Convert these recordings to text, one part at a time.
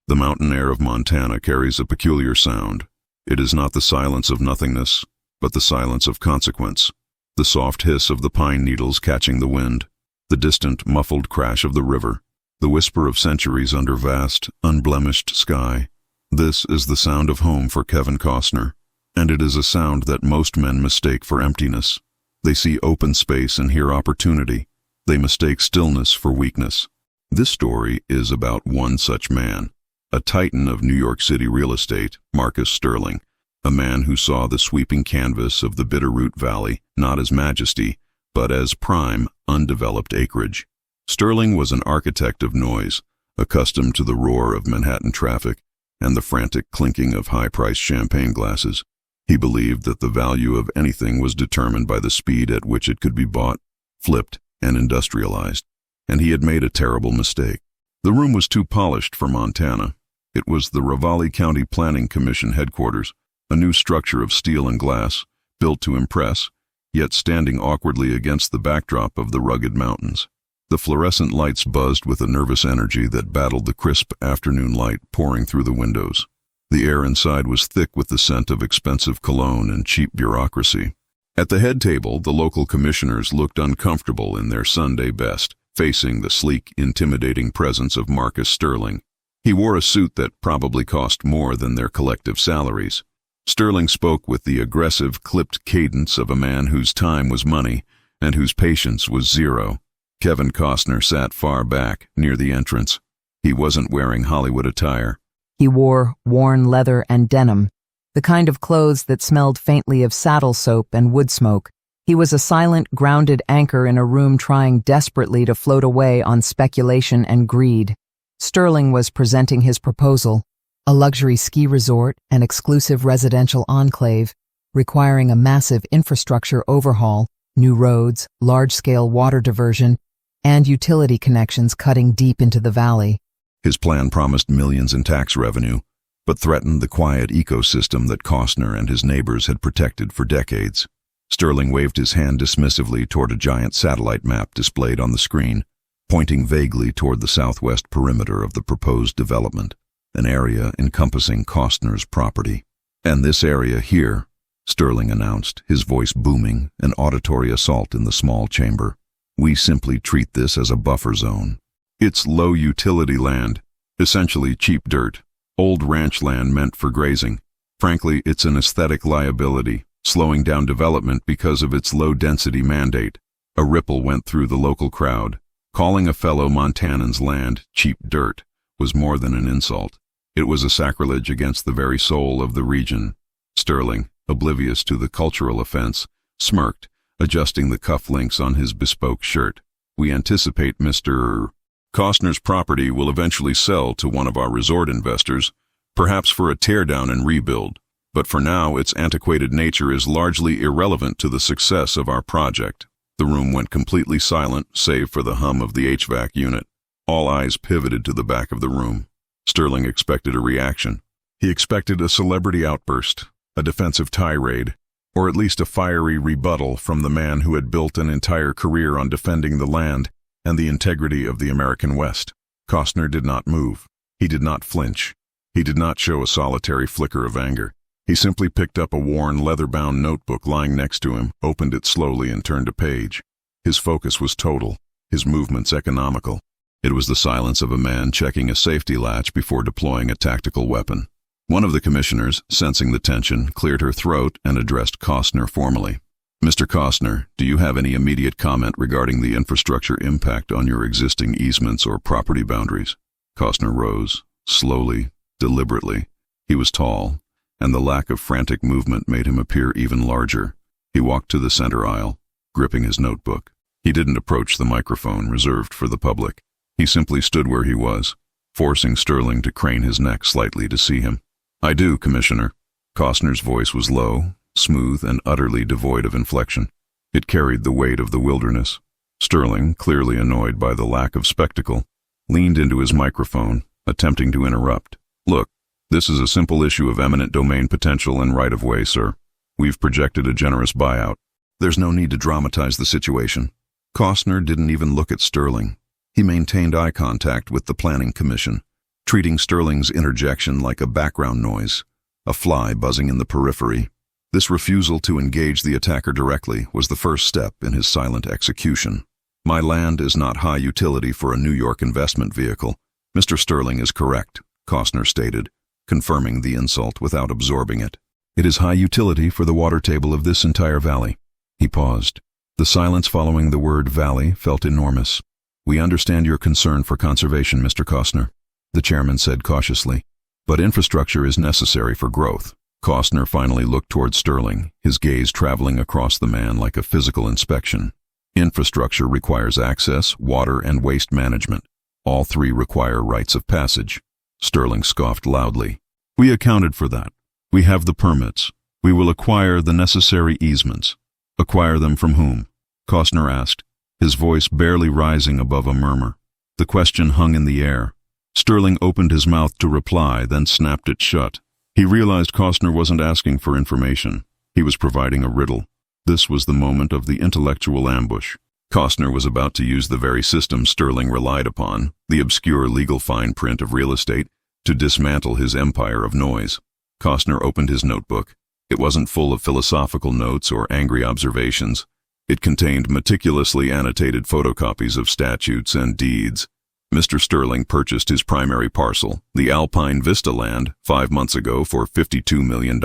The mountain air of Montana carries a peculiar sound. It is not the silence of nothingness, but the silence of consequence. The soft hiss of the pine needles catching the wind, the distant, muffled crash of the river, the whisper of centuries under vast, unblemished sky. This is the sound of home for Kevin Costner, and it is a sound that most men mistake for emptiness. They see open space and hear opportunity. They mistake stillness for weakness. This story is about one such man, a titan of New York City real estate, Marcus Sterling, a man who saw the sweeping canvas of the Bitterroot Valley not as majesty, but as prime, undeveloped acreage. Sterling was an architect of noise, accustomed to the roar of Manhattan traffic and the frantic clinking of high-priced champagne glasses. He believed that the value of anything was determined by the speed at which it could be bought, flipped, and industrialized, and he had made a terrible mistake. The room was too polished for Montana. It was the Ravalli County Planning Commission headquarters, a new structure of steel and glass, built to impress, yet standing awkwardly against the backdrop of the rugged mountains. The fluorescent lights buzzed with a nervous energy that battled the crisp afternoon light pouring through the windows. The air inside was thick with the scent of expensive cologne and cheap bureaucracy. At the head table, the local commissioners looked uncomfortable in their Sunday best, facing the sleek, intimidating presence of Marcus Sterling. He wore a suit that probably cost more than their collective salaries. Sterling spoke with the aggressive, clipped cadence of a man whose time was money and whose patience was zero. Kevin Costner sat far back, near the entrance. He wasn't wearing Hollywood attire. He wore worn leather and denim, the kind of clothes that smelled faintly of saddle soap and wood smoke. He was a silent, grounded anchor in a room trying desperately to float away on speculation and greed. Sterling was presenting his proposal, a luxury ski resort and exclusive residential enclave, requiring a massive infrastructure overhaul, new roads, large-scale water diversion, and utility connections cutting deep into the valley. His plan promised millions in tax revenue, but threatened the quiet ecosystem that Costner and his neighbors had protected for decades. Sterling waved his hand dismissively toward a giant satellite map displayed on the screen, pointing vaguely toward the southwest perimeter of the proposed development, an area encompassing Costner's property. "And this area here," Sterling announced, his voice booming, an auditory assault in the small chamber. "We simply treat this as a buffer zone. It's low-utility land, essentially cheap dirt, old ranch land meant for grazing. Frankly, it's an aesthetic liability, slowing down development because of its low-density mandate." A ripple went through the local crowd. Calling a fellow Montanan's land cheap dirt was more than an insult. It was a sacrilege against the very soul of the region. Sterling, oblivious to the cultural offense, smirked, adjusting the cufflinks on his bespoke shirt. "We anticipate Mr. Costner's property will eventually sell to one of our resort investors, perhaps for a teardown and rebuild, but for now its antiquated nature is largely irrelevant to the success of our project." The room went completely silent, save for the hum of the HVAC unit. All eyes pivoted to the back of the room. Sterling expected a reaction. He expected a celebrity outburst, a defensive tirade, or at least a fiery rebuttal from the man who had built an entire career on defending the land and the integrity of the American West. Costner did not move. He did not flinch. He did not show a solitary flicker of anger. He simply picked up a worn, leather-bound notebook lying next to him, opened it slowly, and turned a page. His focus was total, his movements economical. It was the silence of a man checking a safety latch before deploying a tactical weapon. One of the commissioners, sensing the tension, cleared her throat and addressed Costner formally. "Mr. Costner, do you have any immediate comment regarding the infrastructure impact on your existing easements or property boundaries?" Costner rose, slowly, deliberately. He was tall, and the lack of frantic movement made him appear even larger. He walked to the center aisle, gripping his notebook. He didn't approach the microphone reserved for the public. He simply stood where he was, forcing Sterling to crane his neck slightly to see him. "I do, Commissioner." Costner's voice was low, smooth, and utterly devoid of inflection. It carried the weight of the wilderness. Sterling, clearly annoyed by the lack of spectacle, leaned into his microphone, attempting to interrupt. "Look, this is a simple issue of eminent domain potential and right-of-way, sir. We've projected a generous buyout. There's no need to dramatize the situation." Costner didn't even look at Sterling. He maintained eye contact with the Planning Commission, treating Sterling's interjection like a background noise, a fly buzzing in the periphery. This refusal to engage the attacker directly was the first step in his silent execution. "My land is not high utility for a New York investment vehicle. Mr. Sterling is correct," Costner stated, confirming the insult without absorbing it. "It is high utility for the water table of this entire valley." He paused. The silence following the word valley felt enormous. "We understand your concern for conservation, Mr. Costner," the chairman said cautiously, "but infrastructure is necessary for growth." Costner finally looked toward Sterling, his gaze traveling across the man like a physical inspection. "Infrastructure requires access, water, and waste management. All three require rites of passage." Sterling scoffed loudly. "We accounted for that. We have the permits. We will acquire the necessary easements." "Acquire them from whom?" Costner asked, his voice barely rising above a murmur. The question hung in the air. Sterling opened his mouth to reply, then snapped it shut. He realized Costner wasn't asking for information. He was providing a riddle. This was the moment of the intellectual ambush. Costner was about to use the very system Sterling relied upon, the obscure legal fine print of real estate, to dismantle his empire of noise. Costner opened his notebook. It wasn't full of philosophical notes or angry observations. It contained meticulously annotated photocopies of statutes and deeds. Mr. Sterling purchased his primary parcel, the Alpine Vista land, 5 months ago for $52 million.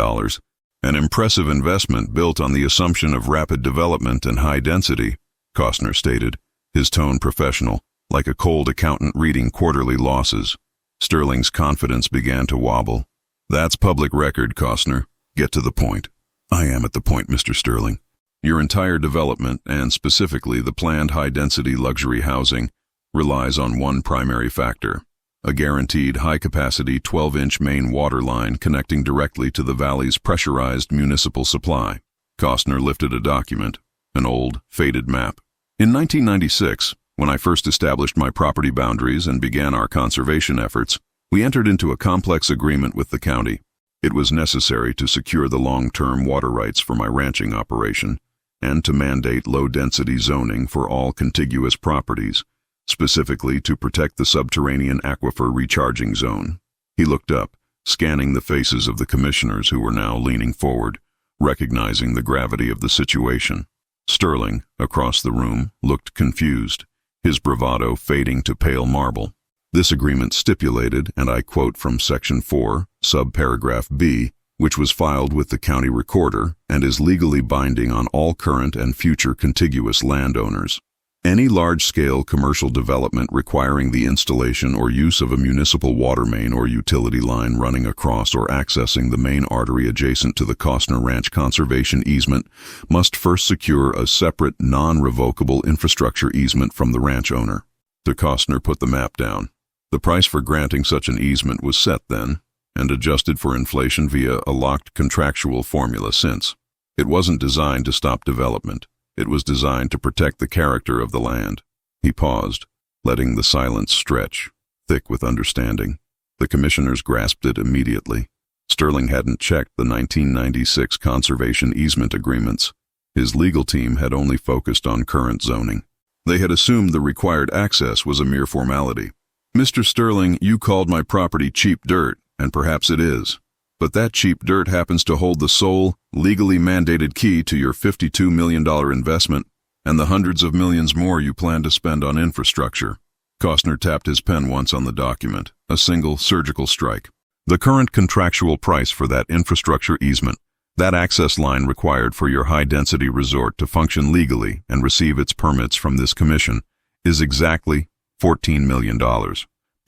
An impressive investment built on the assumption of rapid development and high density, Costner stated, his tone professional, like a cold accountant reading quarterly losses. Sterling's confidence began to wobble. "That's public record, Costner. Get to the point." "I am at the point, Mr. Sterling. Your entire development, and specifically the planned high-density luxury housing, relies on one primary factor, a guaranteed high-capacity 12-inch main water line connecting directly to the valley's pressurized municipal supply." Costner lifted a document, an old, faded map. "In 1996, when I first established my property boundaries and began our conservation efforts, we entered into a complex agreement with the county. It was necessary to secure the long-term water rights for my ranching operation and to mandate low-density zoning for all contiguous properties, specifically to protect the subterranean aquifer recharging zone." He looked up, scanning the faces of the commissioners who were now leaning forward, recognizing the gravity of the situation. Sterling, across the room, looked confused, his bravado fading to pale marble. "This agreement stipulated, and I quote from Section 4, subparagraph B, which was filed with the county recorder and is legally binding on all current and future contiguous landowners. Any large-scale commercial development requiring the installation or use of a municipal water main or utility line running across or accessing the main artery adjacent to the Costner Ranch conservation easement must first secure a separate, non-revocable infrastructure easement from the ranch owner." De Costner put the map down. The price for granting such an easement was set then, and adjusted for inflation via a locked contractual formula since. It wasn't designed to stop development. It was designed to protect the character of the land. He paused, letting the silence stretch, thick with understanding. The commissioners grasped it immediately. Sterling hadn't checked the 1996 conservation easement agreements. His legal team had only focused on current zoning. They had assumed the required access was a mere formality. "Mr. Sterling, you called my property cheap dirt, and perhaps it is. But that cheap dirt happens to hold the sole, legally mandated key to your $52 million investment and the hundreds of millions more you plan to spend on infrastructure." Costner tapped his pen once on the document, a single surgical strike. "The current contractual price for that infrastructure easement, that access line required for your high-density resort to function legally and receive its permits from this commission, is exactly $14 million,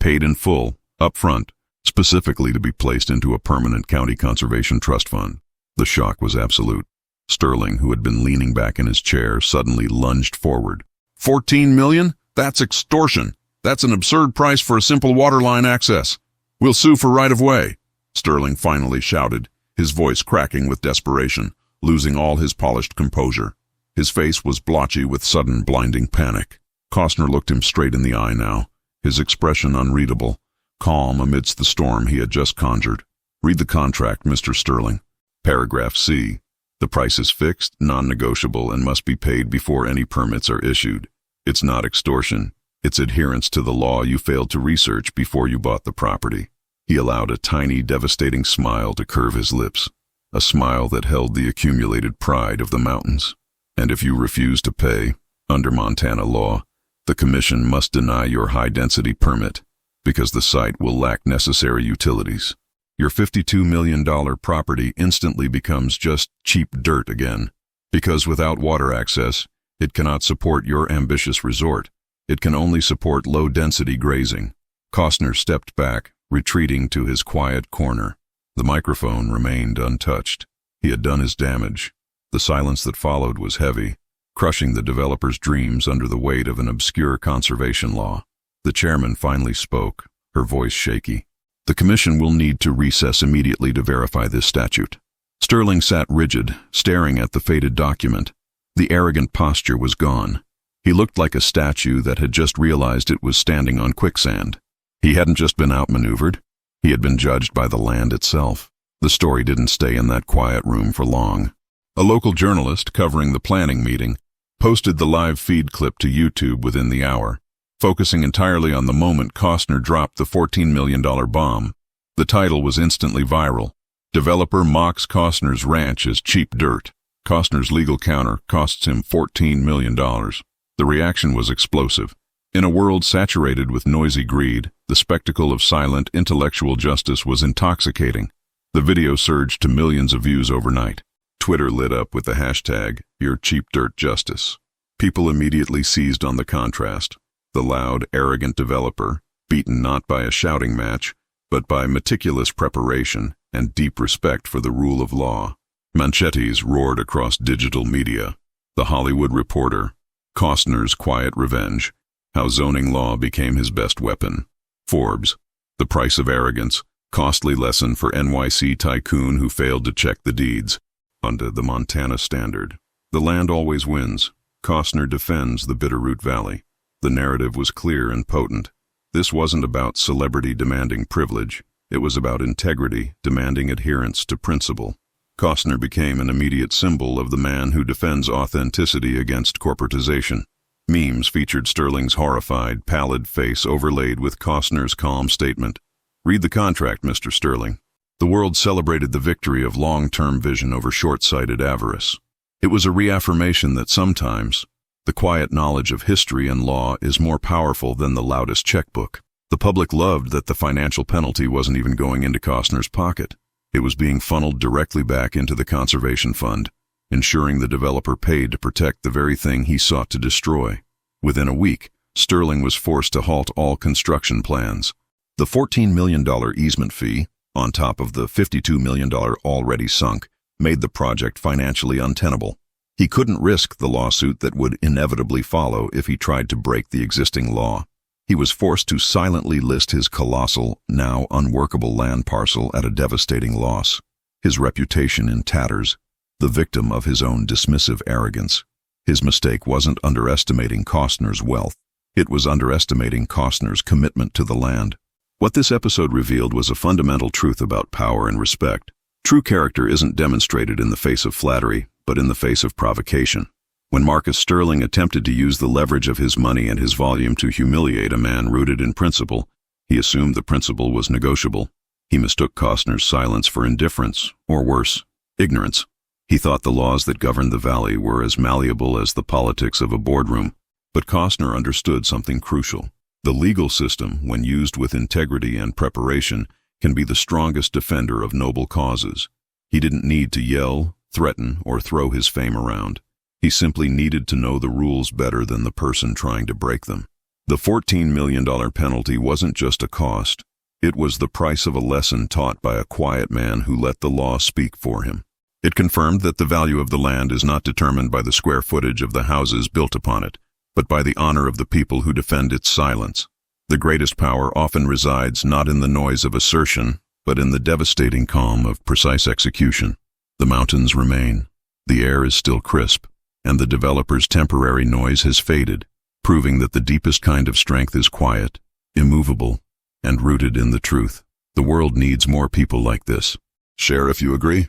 paid in full, up front, specifically to be placed into a permanent county conservation trust fund." The shock was absolute. Sterling, who had been leaning back in his chair, suddenly lunged forward. $14 million? That's extortion. That's an absurd price for a simple waterline access. We'll sue for right-of-way," Sterling finally shouted, his voice cracking with desperation, losing all his polished composure. His face was blotchy with sudden blinding panic. Costner looked him straight in the eye now, his expression unreadable, calm amidst the storm he had just conjured. "Read the contract, Mr. Sterling. Paragraph C. The price is fixed, non-negotiable, and must be paid before any permits are issued. It's not extortion. its adherence to the law you failed to research before you bought the property. He allowed a tiny, devastating smile to curve his lips, a smile that held the accumulated pride of the mountains. And if you refuse to pay, under Montana law, the commission must deny your high-density permit, because the site will lack necessary utilities. Your $52 million property instantly becomes just cheap dirt again, because without water access, it cannot support your ambitious resort. It can only support low-density grazing. Costner stepped back, retreating to his quiet corner. The microphone remained untouched. He had done his damage. The silence that followed was heavy, crushing the developer's dreams under the weight of an obscure conservation law. The chairman finally spoke, her voice shaky. The commission will need to recess immediately to verify this statute. Sterling sat rigid, staring at the faded document. The arrogant posture was gone. He looked like a statue that had just realized it was standing on quicksand. He hadn't just been outmaneuvered. He had been judged by the land itself. The story didn't stay in that quiet room for long. A local journalist covering the planning meeting posted the live feed clip to YouTube within the hour, focusing entirely on the moment Costner dropped the $14 million bomb. The title was instantly viral. Developer mocks Costner's ranch as cheap dirt. Costner's legal counter costs him $14 million. The reaction was explosive. In a world saturated with noisy greed, the spectacle of silent, intellectual justice was intoxicating. The video surged to millions of views overnight. Twitter lit up with the hashtag, #YourCheapDirtJustice. People immediately seized on the contrast. The loud, arrogant developer, beaten not by a shouting match, but by meticulous preparation and deep respect for the rule of law. Manchetes roared across digital media. The Hollywood Reporter, Costner's quiet revenge, how zoning law became his best weapon. Forbes, the price of arrogance, costly lesson for NYC tycoon who failed to check the deeds. Under the Montana standard, the land always wins. Costner defends the Bitterroot Valley. The narrative was clear and potent. This wasn't about celebrity demanding privilege. It was about integrity demanding adherence to principle. Costner became an immediate symbol of the man who defends authenticity against corporatization. Memes featured Sterling's horrified, pallid face overlaid with Costner's calm statement, "Read the contract, Mr. Sterling." The world celebrated the victory of long-term vision over short-sighted avarice. It was a reaffirmation that sometimes the quiet knowledge of history and law is more powerful than the loudest checkbook. The public loved that the financial penalty wasn't even going into Costner's pocket. It was being funneled directly back into the conservation fund, ensuring the developer paid to protect the very thing he sought to destroy. Within a week, Sterling was forced to halt all construction plans. The $14 million easement fee, on top of the $52 million already sunk, made the project financially untenable. He couldn't risk the lawsuit that would inevitably follow if he tried to break the existing law. He was forced to silently list his colossal, now unworkable land parcel at a devastating loss. His reputation in tatters, the victim of his own dismissive arrogance. His mistake wasn't underestimating Costner's wealth. It was underestimating Costner's commitment to the land. What this episode revealed was a fundamental truth about power and respect. True character isn't demonstrated in the face of flattery, but in the face of provocation. When Marcus Sterling attempted to use the leverage of his money and his volume to humiliate a man rooted in principle, he assumed the principle was negotiable. He mistook Costner's silence for indifference, or worse, ignorance. He thought the laws that governed the valley were as malleable as the politics of a boardroom. But Costner understood something crucial. The legal system, when used with integrity and preparation, can be the strongest defender of noble causes. He didn't need to yell, threaten, or throw his fame around. He simply needed to know the rules better than the person trying to break them. The $14 million penalty wasn't just a cost. It was the price of a lesson taught by a quiet man who let the law speak for him. It confirmed that the value of the land is not determined by the square footage of the houses built upon it, but by the honor of the people who defend its silence. The greatest power often resides not in the noise of assertion, but in the devastating calm of precise execution. The mountains remain, the air is still crisp, and the developer's temporary noise has faded, proving that the deepest kind of strength is quiet, immovable, and rooted in the truth. The world needs more people like this. Share if you agree.